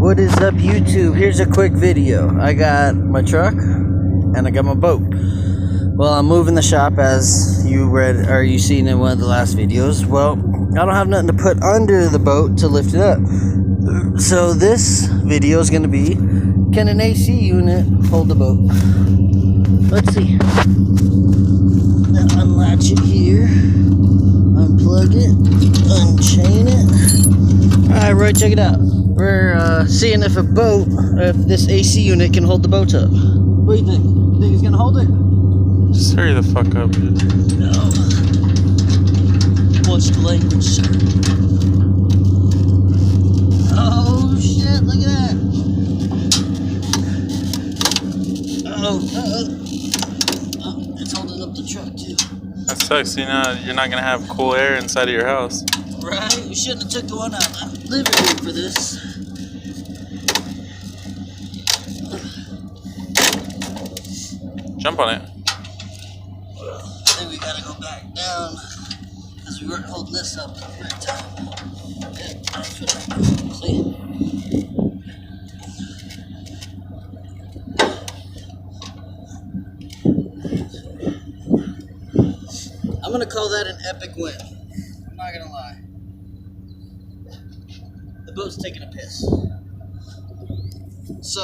What is up, YouTube? Here's a quick video. I got my truck and I got my boat. Well, I'm moving the shop, as you read or you seen in one of the last videos. Well, I don't have nothing to put under the boat to lift it up. So this video is going to be, can an AC unit hold the boat? Let's see. Unlatch it here, unplug it, unchain it. Alright, Roy, check it out. We're seeing if this AC unit can hold the boat up. What do you think? You think it's gonna hold it? Just hurry the fuck up, dude. No. Watch the language, sir. Oh shit, look at that. Oh, it's holding up the truck too. That sucks, you know, you're not gonna have cool air inside of your house. Right? We shouldn't have took the one out of the living room for this. Jump on it. I think we gotta go back down because we weren't holding this up at the right time. Yeah, that's what I'm clean. I'm gonna call that an epic win. I'm not gonna lie. The boat's taking a piss. So